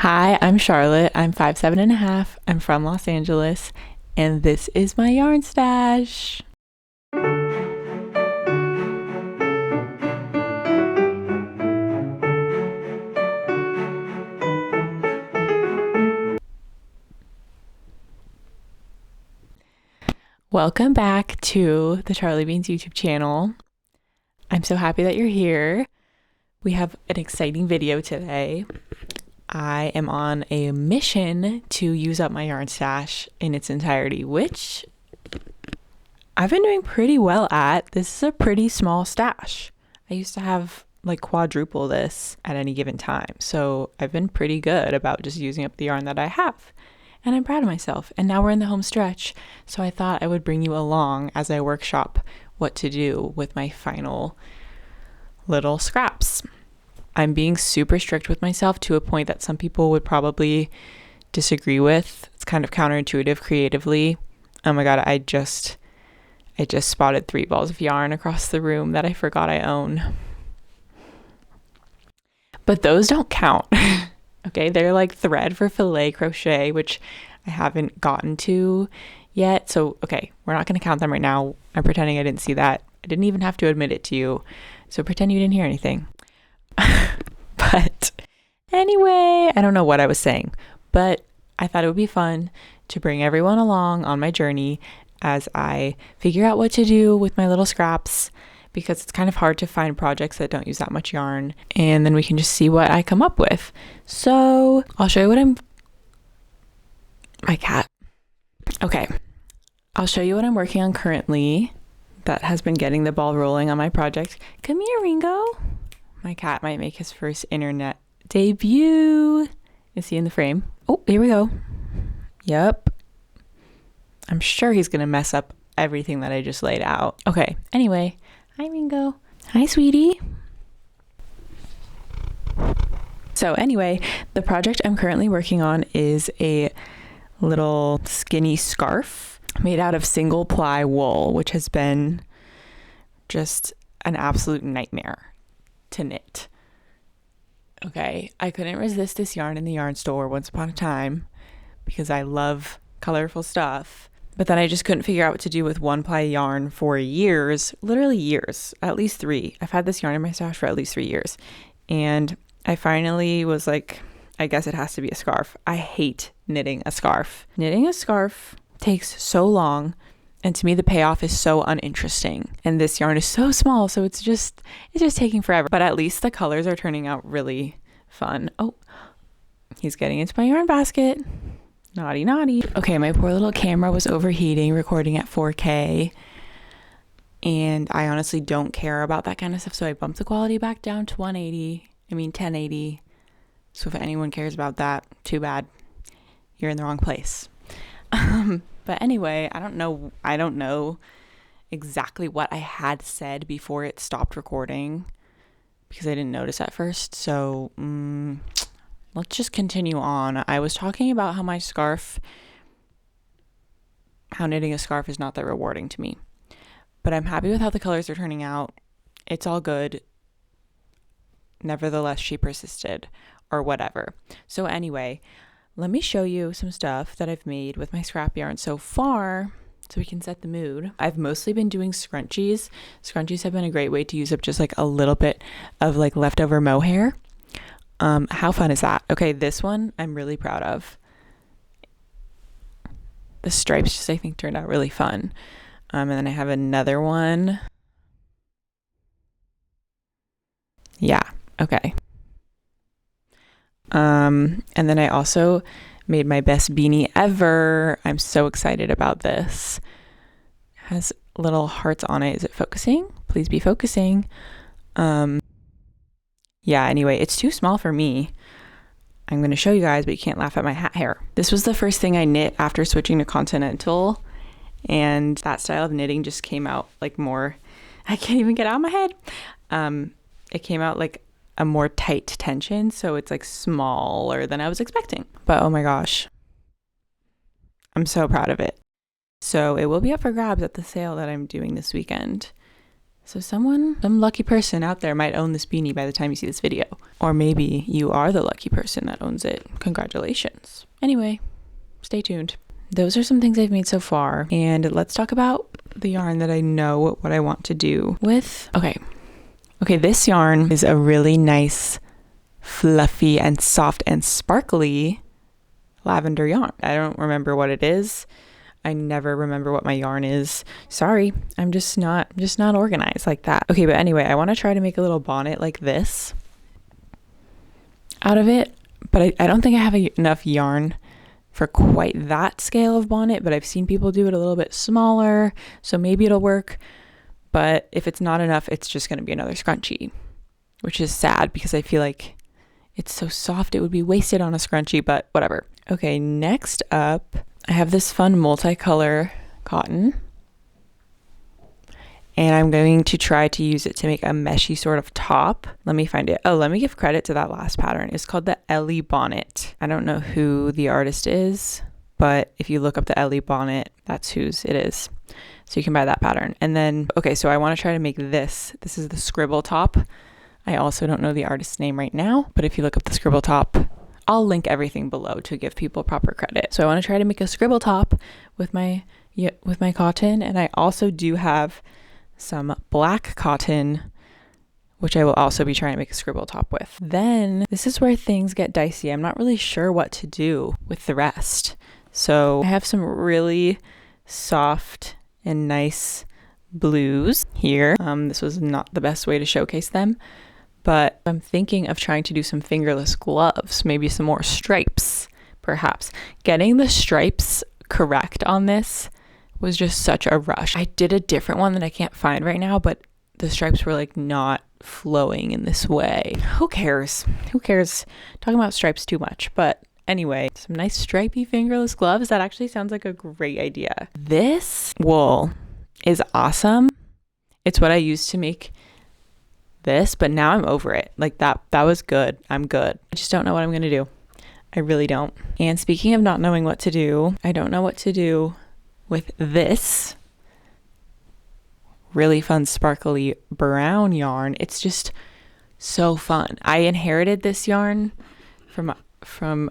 Hi, I'm Charlotte. I'm 5'7.5". I'm from Los Angeles, and this is my yarn stash. Welcome back to the Charlie Beans YouTube channel. I'm so happy that you're here. We have an exciting video today. I am on a mission to use up my yarn stash in its entirety, which I've been doing pretty well at. This is a pretty small stash. I used to have like quadruple this at any given time. So I've been pretty good about just using up the yarn that I have. And I'm proud of myself. And now we're in the home stretch. So I thought I would bring you along as I workshop what to do with my final little scraps. I'm being super strict with myself to a point that some people would probably disagree with. It's kind of counterintuitive creatively. Oh my God, I just spotted 3 balls of yarn across the room that I forgot I own. But those don't count. Okay, they're like thread for filet crochet, which I haven't gotten to yet. So, okay, we're not going to count them right now. I'm pretending I didn't see that. I didn't even have to admit it to you. So pretend you didn't hear anything. But anyway, I don't know what I was saying, but I thought it would be fun to bring everyone along on my journey as I figure out what to do with my little scraps, because it's kind of hard to find projects that don't use that much yarn, and then we can just see what I come up with. So I'll show you what my cat. Okay, I'll show you what I'm working on currently that has been getting the ball rolling on my project. Come here, Ringo. My cat might make his first internet debut. Is he in the frame? Oh, here we go. Yep. I'm sure he's gonna mess up everything that I just laid out. Okay, anyway. Hi, Ringo. Hi, sweetie. So anyway, the project I'm currently working on is a little skinny scarf made out of single ply wool, which has been just an absolute nightmare to knit. Okay, I couldn't resist this yarn in the yarn store once upon a time because I love colorful stuff. But then I just couldn't figure out what to do with 1-ply yarn for years, literally years, at least 3. I've had this yarn in my stash for at least 3 years. And I finally was like, I guess it has to be a scarf. I hate knitting a scarf. Knitting a scarf takes so long. And to me, the payoff is so uninteresting. And this yarn is so small, so it's just taking forever. But at least the colors are turning out really fun. Oh, he's getting into my yarn basket. Naughty, naughty. Okay, my poor little camera was overheating, recording at 4K. And I honestly don't care about that kind of stuff. So I bumped the quality back down to 1080. So if anyone cares about that, too bad. You're in the wrong place. But anyway, I don't know exactly what I had said before it stopped recording because I didn't notice at first. So let's just continue on. I was talking about how knitting a scarf is not that rewarding to me. But I'm happy with how the colors are turning out. It's all good. Nevertheless, she persisted or whatever. So anyway, let me show you some stuff that I've made with my scrap yarn so far so we can set the mood. I've mostly been doing scrunchies. Scrunchies have been a great way to use up just like a little bit of like leftover mohair. How fun is that? Okay, this one I'm really proud of. The stripes just I think turned out really fun. And then I have another one. Yeah, okay. And then I also made my best beanie ever. I'm so excited about this. It has little hearts on it. Is it focusing? Please be focusing. Yeah, anyway, it's too small for me. I'm going to show you guys, but you can't laugh at my hat hair. This was the first thing I knit after switching to Continental. And that style of knitting just came out like more, I can't even get out of my head. It came out like a more tight tension, so it's like smaller than I was expecting. But oh my gosh, I'm so proud of it. So it will be up for grabs at the sale that I'm doing this weekend. So some lucky person out there might own this beanie by the time you see this video. Or maybe you are the lucky person that owns it. Congratulations. Anyway, stay tuned. Those are some things I've made so far. And let's talk about the yarn that I know what I want to do with. Okay, this yarn is a really nice, fluffy and soft and sparkly lavender yarn. I don't remember what it is. I never remember what my yarn is. Sorry, I'm just not organized like that. Okay, but anyway, I want to try to make a little bonnet like this out of it, but I don't think I have enough yarn for quite that scale of bonnet, but I've seen people do it a little bit smaller, so maybe it'll work. But if it's not enough, it's just going to be another scrunchie, which is sad because I feel like it's so soft it would be wasted on a scrunchie, but whatever. Okay, next up, I have this fun multicolor cotton, and I'm going to try to use it to make a meshy sort of top. Let me find it. Oh, let me give credit to that last pattern. It's called the Ellie Bonnet. I don't know who the artist is, but if you look up the Ellie Bonnet, that's whose it is. So you can buy that pattern. And then, okay, so I want to try to make this. This is the scribble top. I also don't know the artist's name right now, but if you look up the scribble top, I'll link everything below to give people proper credit. So I want to try to make a scribble top with my cotton, and I also do have some black cotton, which I will also be trying to make a scribble top with. Then this is where things get dicey. I'm not really sure what to do with the rest. So I have some really soft and nice blues here. This was not the best way to showcase them, but I'm thinking of trying to do some fingerless gloves, maybe some more stripes, perhaps. Getting the stripes correct on this was just such a rush. I did a different one that I can't find right now, but the stripes were like not flowing in this way. Who cares? Who cares? Talking about stripes too much, but anyway, some nice stripy fingerless gloves. That actually sounds like a great idea. This wool is awesome. It's what I used to make this, but now I'm over it. Like that was good. I'm good. I just don't know what I'm gonna do. I really don't. And speaking of not knowing what to do, I don't know what to do with this really fun sparkly brown yarn. It's just so fun. I inherited this yarn from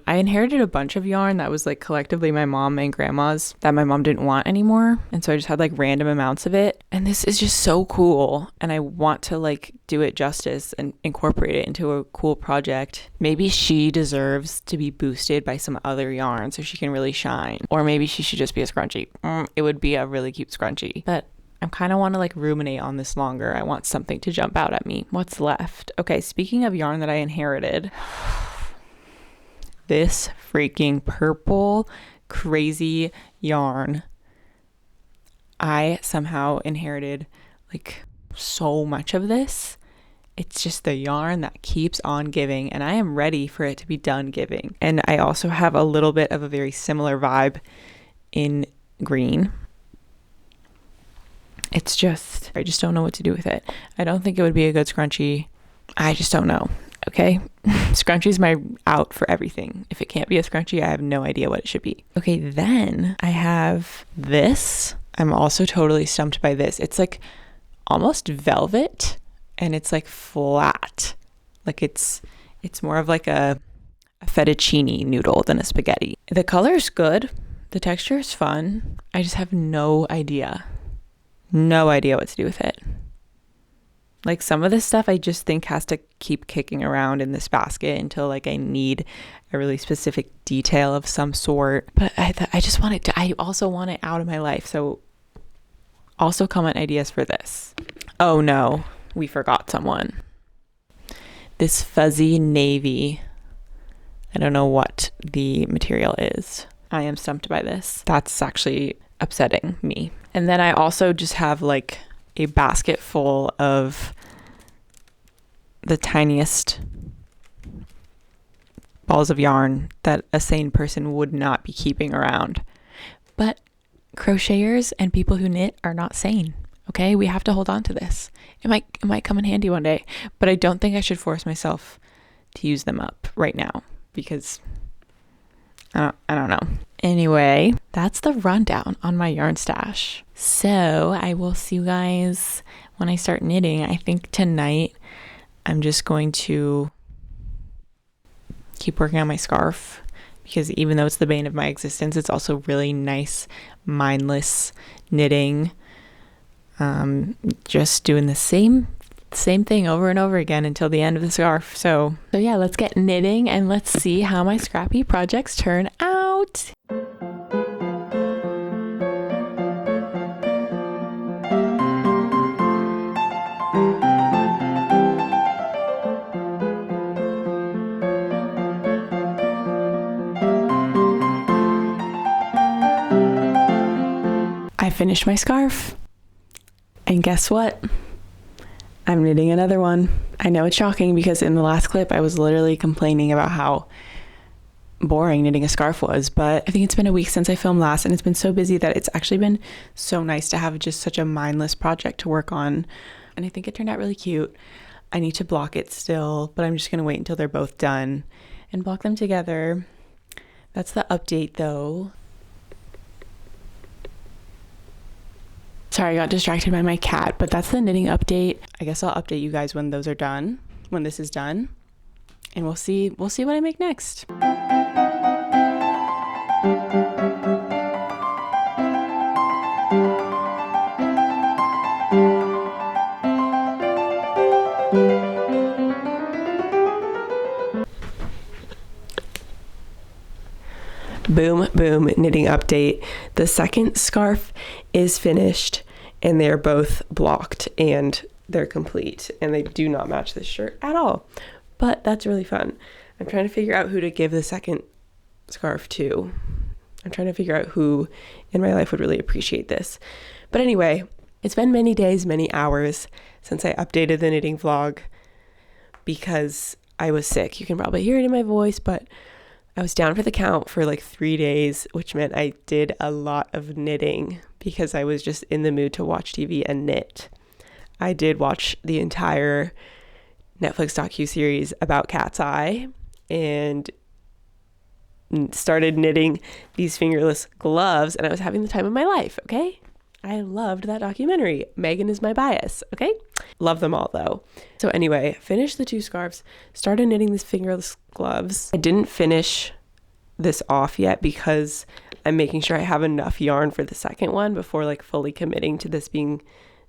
I inherited a bunch of yarn that was like collectively my mom and grandma's that my mom didn't want anymore, and so I just had like random amounts of it, and this is just so cool, and I want to like do it justice and incorporate it into a cool project. Maybe she deserves to be boosted by some other yarn so she can really shine, or maybe she should just be a scrunchie. It would be a really cute scrunchie, but I kind of want to like ruminate on this longer. I want something to jump out at me. What's left? Okay, speaking of yarn that I inherited, this freaking purple crazy yarn. I somehow inherited like so much of this. It's just the yarn that keeps on giving, and I am ready for it to be done giving. And I also have a little bit of a very similar vibe in green. It's just, I just don't know what to do with it. I don't think it would be a good scrunchie. I just don't know. Okay, scrunchie's my out for everything. If it can't be a scrunchie, I have no idea what it should be. Okay, then I have this. I'm also totally stumped by this. It's like almost velvet, and it's like flat. Like it's more of like a fettuccine noodle than a spaghetti. The color's good. The texture is fun. I just have no idea what to do with it. Like some of this stuff I just think has to keep kicking around in this basket until like I need a really specific detail of some sort. But I also want it out of my life. So also comment ideas for this. Oh no, we forgot someone. This fuzzy navy. I don't know what the material is. I am stumped by this. That's actually upsetting me. And then I also just have like a basket full of the tiniest balls of yarn that a sane person would not be keeping around. But crocheters and people who knit are not sane. Okay, we have to hold on to this. It might come in handy one day, but I don't think I should force myself to use them up right now because I don't know. Anyway, that's the rundown on my yarn stash. So I will see you guys when I start knitting. I think tonight I'm just going to keep working on my scarf, because even though it's the bane of my existence, it's also really nice, mindless knitting. Just doing the same thing over and over again until the end of the scarf. So yeah, let's get knitting and let's see how my scrappy projects turn out. I finished my scarf, and guess what? I'm knitting another one. I know it's shocking because in the last clip I was literally complaining about how boring knitting a scarf was, but I think it's been a week since I filmed last, and it's been so busy that it's actually been so nice to have just such a mindless project to work on. And I think it turned out really cute. I need to block it still, but I'm just gonna wait until they're both done and block them together. That's the update though. Sorry, I got distracted by my cat, but that's the knitting update. I guess I'll update you guys when those are done, when this is done, and we'll see what I make next. Boom, boom, knitting update. The second scarf is finished and they're both blocked and they're complete, and they do not match this shirt at all, but that's really fun. I'm trying to figure out who to give the second scarf to. I'm trying to figure out who in my life would really appreciate this. But anyway, it's been many days, many hours since I updated the knitting vlog because I was sick. You can probably hear it in my voice, but I was down for the count for like 3 days, which meant I did a lot of knitting because I was just in the mood to watch TV and knit. I did watch the entire Netflix docuseries about Cat's Eye and started knitting these fingerless gloves, and I was having the time of my life, okay? I loved that documentary. Megan is my bias, okay? Love them all though. So anyway, finished the 2 scarves, started knitting these fingerless gloves. I didn't finish this off yet because I'm making sure I have enough yarn for the second one before like fully committing to this being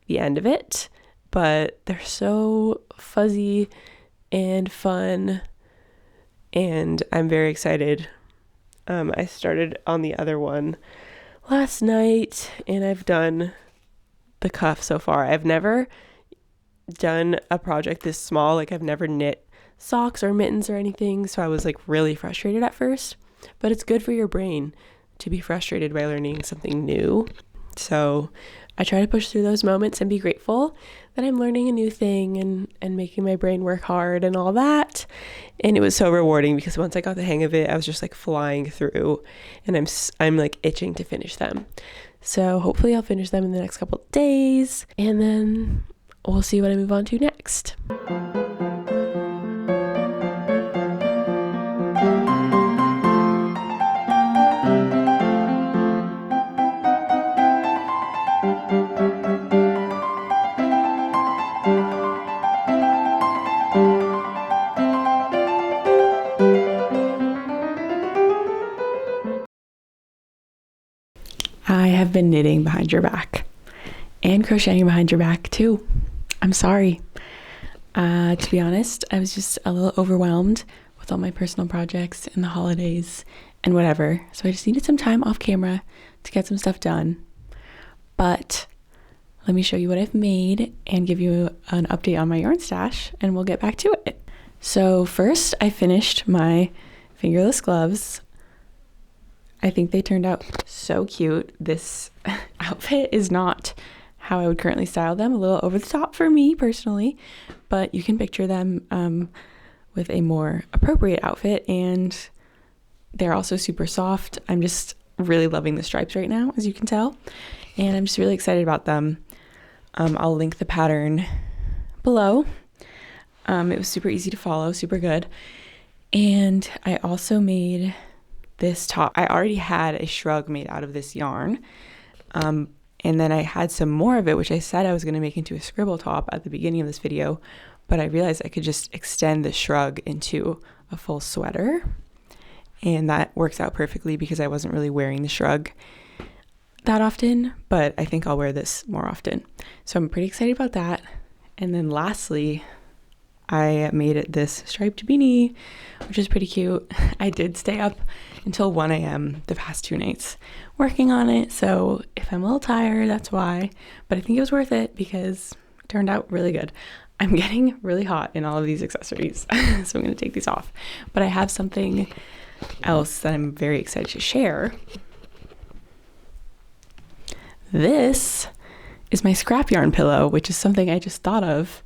the end of it. But they're so fuzzy and fun, and I'm very excited. I started on the other one last night, and I've done the cuff so far. I've never done a project this small. Like, I've never knit socks or mittens or anything, so I was like really frustrated at first, but it's good for your brain to be frustrated by learning something new. So I try to push through those moments and be grateful that I'm learning a new thing and making my brain work hard and all that. And it was so rewarding because once I got the hang of it, I was just like flying through, and I'm like itching to finish them. So hopefully I'll finish them in the next couple of days, and then we'll see what I move on to next. I have been knitting behind your back and crocheting behind your back too. I'm sorry. To be honest, I was just a little overwhelmed with all my personal projects and the holidays and whatever. So I just needed some time off camera to get some stuff done. But let me show you what I've made and give you an update on my yarn stash, and we'll get back to it. So first, I finished my fingerless gloves. I think they turned out so cute. This outfit is not how I would currently style them, a little over the top for me personally, but you can picture them with a more appropriate outfit, and they're also super soft. I'm just really loving the stripes right now, as you can tell, and I'm just really excited about them. I'll link the pattern below. It was super easy to follow, super good. And I also made this top, I already had a shrug made out of this yarn. And then I had some more of it, which I said I was going to make into a scribble top at the beginning of this video, but I realized I could just extend the shrug into a full sweater. And that works out perfectly because I wasn't really wearing the shrug that often, but I think I'll wear this more often. So I'm pretty excited about that. And then lastly, I made it this striped beanie, which is pretty cute. I did stay up until 1 a.m. the past 2 nights working on it. So if I'm a little tired, that's why. But I think it was worth it because it turned out really good. I'm getting really hot in all of these accessories, so I'm going to take these off. But I have something else that I'm very excited to share. This is my scrap yarn pillow, which is something I just thought of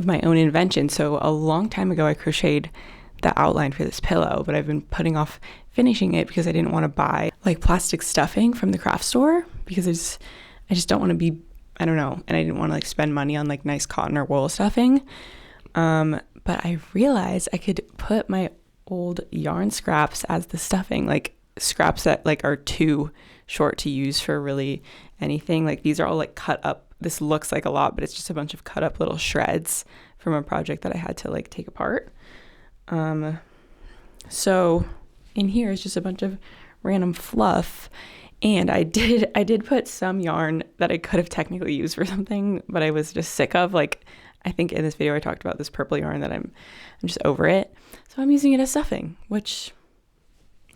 my own invention. So a long time ago, I crocheted the outline for this pillow, but I've been putting off finishing it because I didn't want to buy like plastic stuffing from the craft store because I just don't want to be, I don't know, and I didn't want to like spend money on like nice cotton or wool stuffing. But I realized I could put my old yarn scraps as the stuffing, like scraps that like are too short to use for really anything. Like these are all like cut up. This looks like a lot, but it's just a bunch of cut up little shreds from a project that I had to like take apart. So in here is just a bunch of random fluff. And I did put some yarn that I could have technically used for something, but I was just sick of. Like, I think in this video I talked about this purple yarn that I'm just over it. So I'm using it as stuffing, which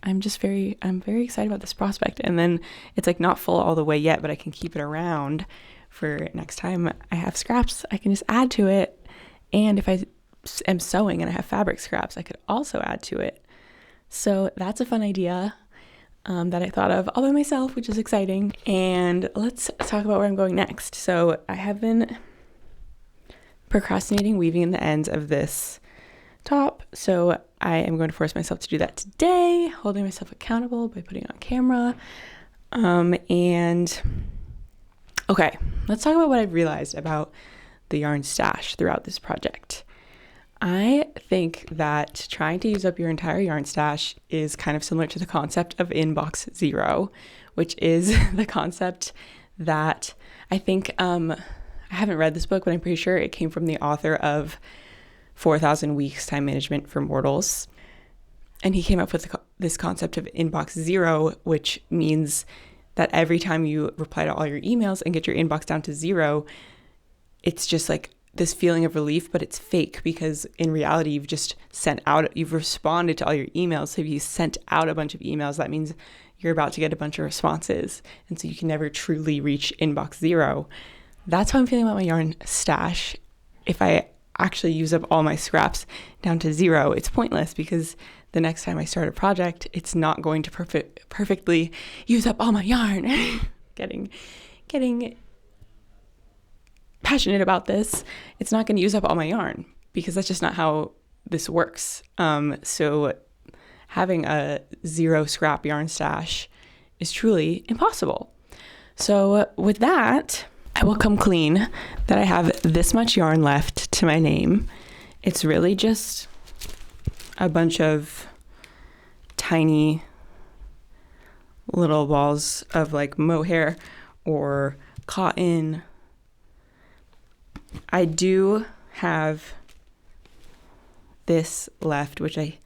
I'm very excited about this prospect. And then it's like not full all the way yet, but I can keep it around for next time I have scraps. I can just add to it. And if I am sewing and I have fabric scraps, I could also add to it. So that's a fun idea that I thought of all by myself, which is exciting. And let's talk about where I'm going next. So I have been procrastinating weaving in the ends of this top. So I am going to force myself to do that today, holding myself accountable by putting it on camera. And okay, let's talk about what I've realized about the yarn stash throughout this project. I think that trying to use up your entire yarn stash is kind of similar to the concept of inbox zero, which is the concept that I think, I haven't read this book, but I'm pretty sure it came from the author of 4,000 Weeks Time Management for Mortals. And he came up with this concept of inbox zero, which means that every time you reply to all your emails and get your inbox down to zero, it's just like this feeling of relief, but it's fake because in reality, you've responded to all your emails. So if you sent out a bunch of emails, that means you're about to get a bunch of responses. And so you can never truly reach inbox zero. That's how I'm feeling about my yarn stash. If I actually use up all my scraps down to zero, it's pointless because the next time I start a project, it's not going to perfectly use up all my yarn. Getting passionate about this. It's not going to use up all my yarn because that's just not how this works. So having a zero scrap yarn stash is truly impossible. So with that, I will come clean that I have this much yarn left to my name. It's really just a bunch of tiny little balls of like mohair or cotton. I do have this left, which I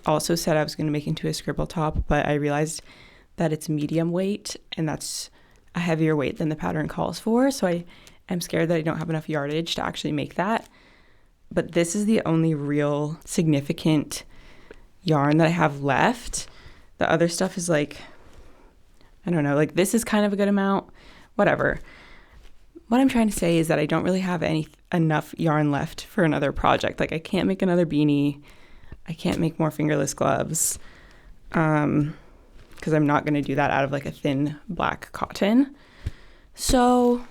also said I was going to make into a scribble top, but I realized that it's medium weight and that's a heavier weight than the pattern calls for. So I am scared that I don't have enough yardage to actually make that. But this is the only real significant yarn that I have left. The other stuff is like, I don't know, like this is kind of a good amount, whatever. What I'm trying to say is that I don't really have enough yarn left for another project. Like I can't make another beanie. I can't make more fingerless gloves. Because I'm not going to do that out of like a thin black cotton. So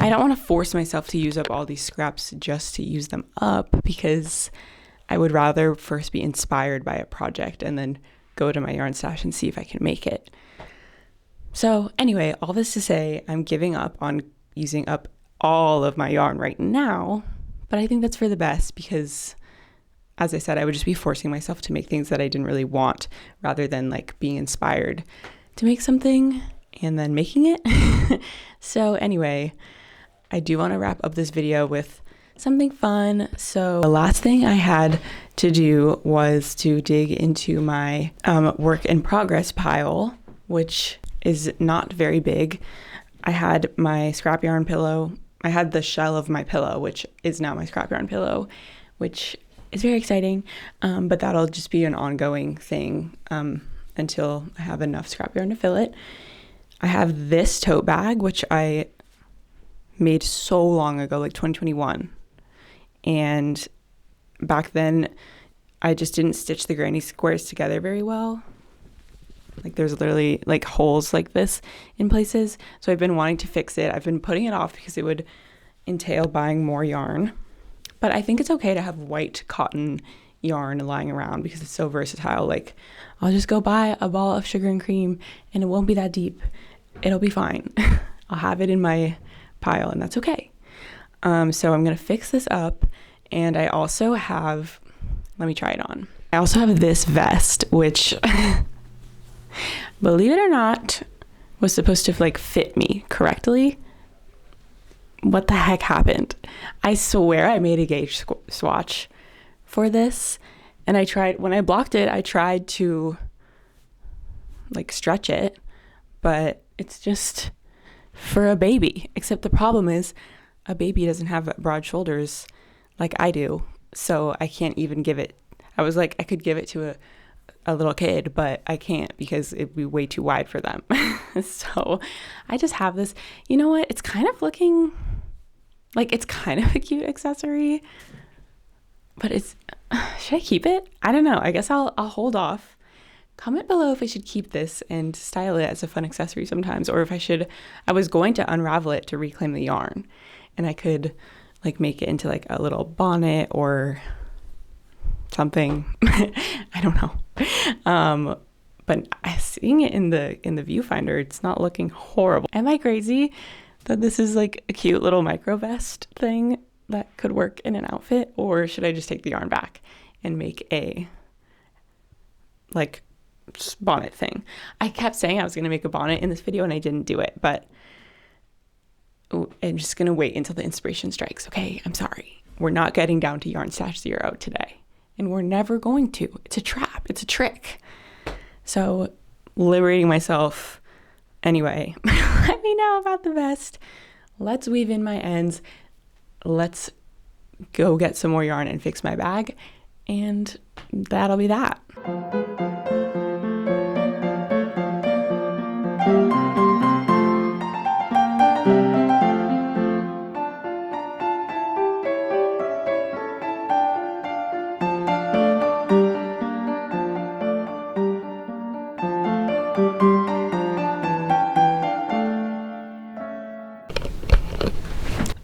I don't want to force myself to use up all these scraps just to use them up because I would rather first be inspired by a project and then go to my yarn stash and see if I can make it. So anyway, all this to say, I'm giving up on using up all of my yarn right now, but I think that's for the best because as I said, I would just be forcing myself to make things that I didn't really want, rather than like being inspired to make something and then making it. So anyway, I do want to wrap up this video with something fun. So the last thing I had to do was to dig into my work in progress pile, which is not very big. I had my scrap yarn pillow. I had the shell of my pillow, which is now my scrap yarn pillow, which is very exciting. But that'll just be an ongoing thing until I have enough scrap yarn to fill it. I have this tote bag, which I made so long ago, like 2021. And back then, I just didn't stitch the granny squares together very well. Like there's literally like holes like this in places. So I've been wanting to fix it. I've been putting it off because it would entail buying more yarn. But I think it's okay to have white cotton yarn lying around because it's so versatile. Like I'll just go buy a ball of sugar and cream and it won't be that deep. It'll be fine. I'll have it in my pile and that's okay. So I'm going to fix this up. And I also have, let me try it on. I also have this vest, which believe it or not, was supposed to like fit me correctly. What the heck happened? I swear I made a gauge swatch for this. And I tried, when I blocked it, I tried to like stretch it, but it's just for a baby. Except the problem is a baby doesn't have broad shoulders like I do. So I can't even give it. I was like, I could give it to a little kid, but I can't because it'd be way too wide for them. So I just have this, you know what? It's kind of looking like it's kind of a cute accessory, but it's, should I keep it? I don't know. I guess I'll hold off. Comment below if I should keep this and style it as a fun accessory sometimes, or if I was going to unravel it to reclaim the yarn and I could like make it into like a little bonnet or something. I don't know. But seeing it in the viewfinder, it's not looking horrible. Am I crazy that this is like a cute little micro vest thing that could work in an outfit? Or should I just take the yarn back and make a like bonnet thing? I kept saying I was going to make a bonnet in this video and I didn't do it, but I'm just going to wait until the inspiration strikes. Okay, I'm sorry. We're not getting down to yarn stash 0 today. And we're never going to. It's a trap. It's a trick. So liberating myself. Anyway, let me know about the vest. Let's weave in my ends. Let's go get some more yarn and fix my bag. And that'll be that.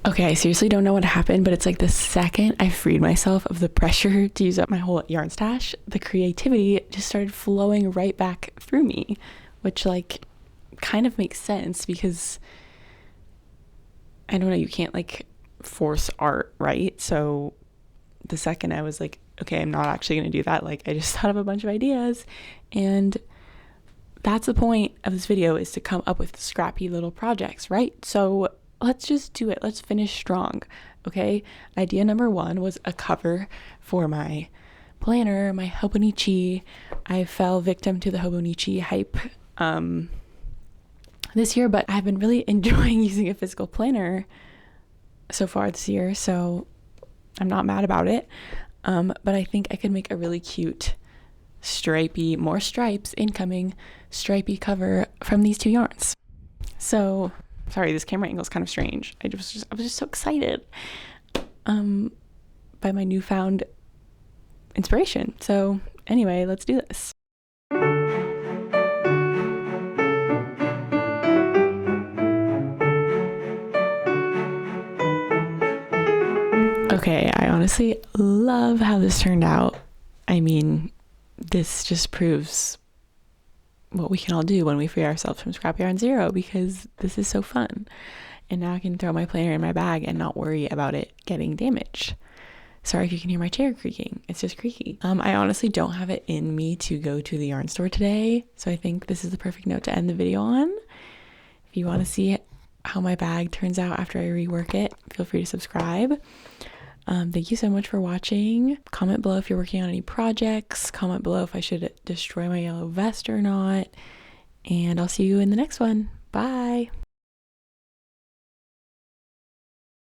Okay, I seriously don't know what happened, but it's like the second I freed myself of the pressure to use up my whole yarn stash, the creativity just started flowing right back through me, which like kind of makes sense because I don't know, you can't like force art, right? So the second I was like, okay, I'm not actually going to do that. Like I just thought of a bunch of ideas, and that's the point of this video, is to come up with scrappy little projects, right? So let's just do it. Let's finish strong. Okay. Idea number 1 was a cover for my planner, my Hobonichi. I fell victim to the Hobonichi hype this year, but I've been really enjoying using a physical planner so far this year. So I'm not mad about it. But I think I could make a really cute stripy, more stripes incoming, stripy cover from these 2 yarns. So sorry, this camera angle is kind of strange. I was just so excited by my newfound inspiration. So anyway, let's do this. Okay, I honestly love how this turned out. I mean, this just proves what we can all do when we free ourselves from scrap yarn 0, because this is so fun. And now I can throw my planner in my bag and not worry about it getting damaged. Sorry if you can hear my chair creaking. It's just creaky. I honestly don't have it in me to go to the yarn store today, so I think this is the perfect note to end the video on. If you want to see how my bag turns out after I rework it, feel free to subscribe. Thank you so much for watching. Comment below if you're working on any projects. Comment below if I should destroy my yellow vest or not. And I'll see you in the next one. Bye.